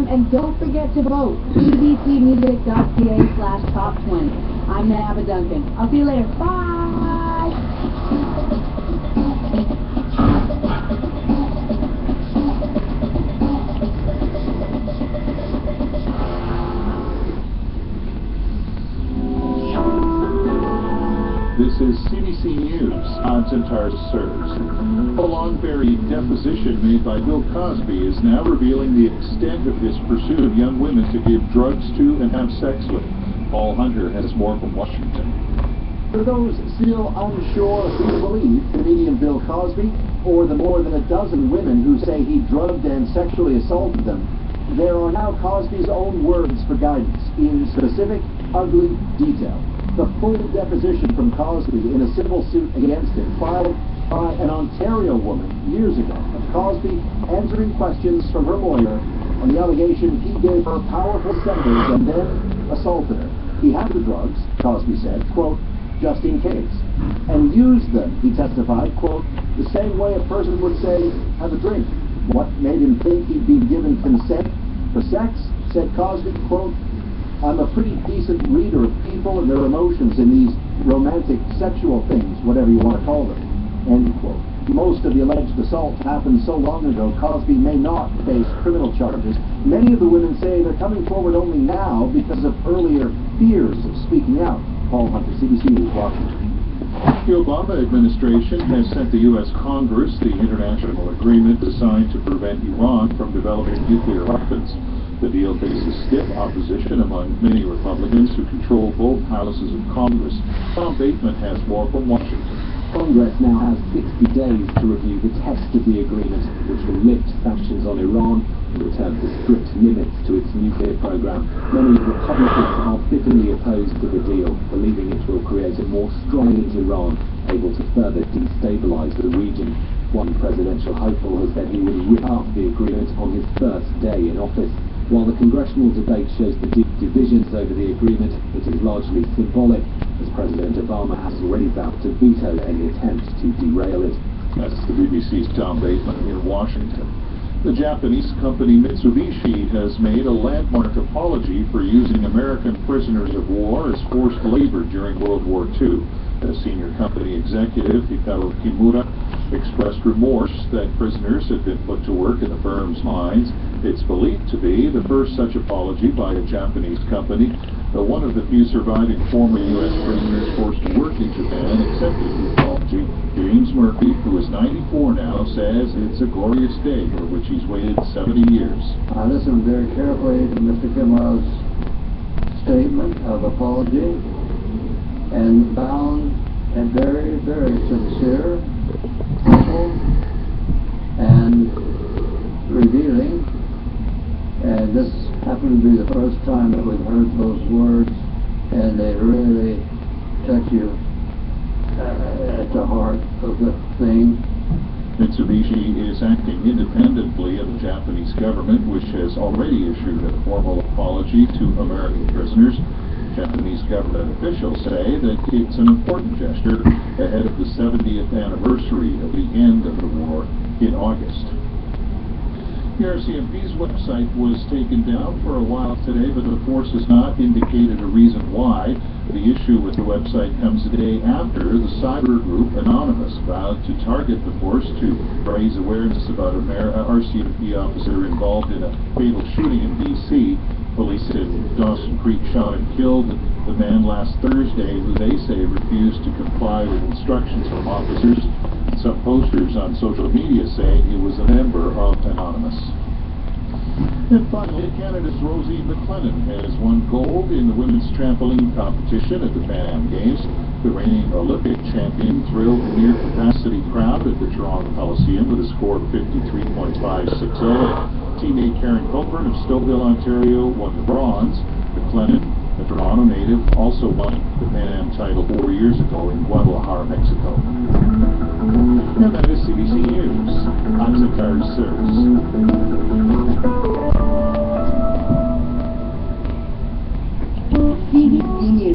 and don't forget to vote. bbcmusic.ca/top20. I'm Nabba Duncan. I'll see you later. Bye! This is CBC News. I'm Centaur Sirs. A long-buried deposition made by Bill Cosby is now revealing the extent of his pursuit of young women to give drugs to and have sex with. Paul Hunter has more from Washington. For those still unsure who to believe, comedian Bill Cosby, or the more than a dozen women who say he drugged and sexually assaulted them, there are now Cosby's own words for guidance in specific, ugly detail. The full deposition from Cosby in a civil suit against him, filed by an Ontario woman years ago, of Cosby answering questions from her lawyer on the allegation he gave her powerful sedatives and then assaulted her. He had the drugs, Cosby said, quote, just in case, and used them, he testified, quote, the same way a person would say, have a drink. What made him think he'd be given consent for sex, said Cosby, quote, I'm a pretty decent reader of people and their emotions in these romantic sexual things, whatever you want to call them, end quote. Most of the alleged assaults happened so long ago, Cosby may not face criminal charges. Many of the women say they're coming forward only now because of earlier fears of speaking out. Paul Hunter, CBC News, Washington. The Obama administration has sent the U.S. Congress the international agreement designed to prevent Iran from developing nuclear weapons. The deal faces stiff opposition among many Republicans who control both houses of Congress. Tom Bateman has more from Washington. Congress now has 60 days to review the text of the agreement, which will lift sanctions on Iran and return to strict limits to its nuclear program. Many Republicans are bitterly opposed to the deal, believing it will create a more strident Iran, able to further destabilize the region. One presidential hopeful has said he would rip up the agreement on his first day in office. While the congressional debate shows the deep divisions over the agreement, it is largely symbolic, as President Obama has already vowed to veto any attempt to derail it. That's the BBC's Tom Bateman in Washington. The Japanese company Mitsubishi has made a landmark apology for using American prisoners of war as forced labor during World War II. A senior company executive, Hikaru Kimura, expressed remorse that prisoners had been put to work in the firm's mines. It's believed to be the first such apology by a Japanese company. One of the few surviving former U.S. prisoners forced to work in Japan accepted the apology. James Murphy, who is 94 now, says it's a glorious day for which he's waited 70 years. I listened very carefully to Mr. Kimura's statement of apology and found it very, very sincere, humble, and revealing. And this happened to be the first time that we've heard those words, and they really touch you at the heart of the thing. Mitsubishi is acting independently of the Japanese government, which has already issued a formal apology to American prisoners. Japanese government officials say that it's an important gesture ahead of the 70th anniversary of the end of the war in August. The RCMP's website was taken down for a while today, but the force has not indicated a reason why. The issue with the website comes a day after the cyber group Anonymous vowed to target the force to raise awareness about an RCMP officer involved in a fatal shooting in D.C. Police in Dawson Creek shot and killed the man last Thursday, who they say refused to comply with instructions from officers. Some posters on social media saying he was a member of Anonymous. And finally, Canada's Rosie McLennan has won gold in the women's trampoline competition at the Pan Am Games. The reigning Olympic champion thrilled the near-capacity crowd at the Toronto Coliseum with a score of 53.560. Teammate Karen Coburn of Stouffville, Ontario, won the bronze. McLennan, a Toronto native, also won the Pan Am title 4 years ago in Guadalajara, Mexico. And that is CBC News. I'm Centaur Sirs.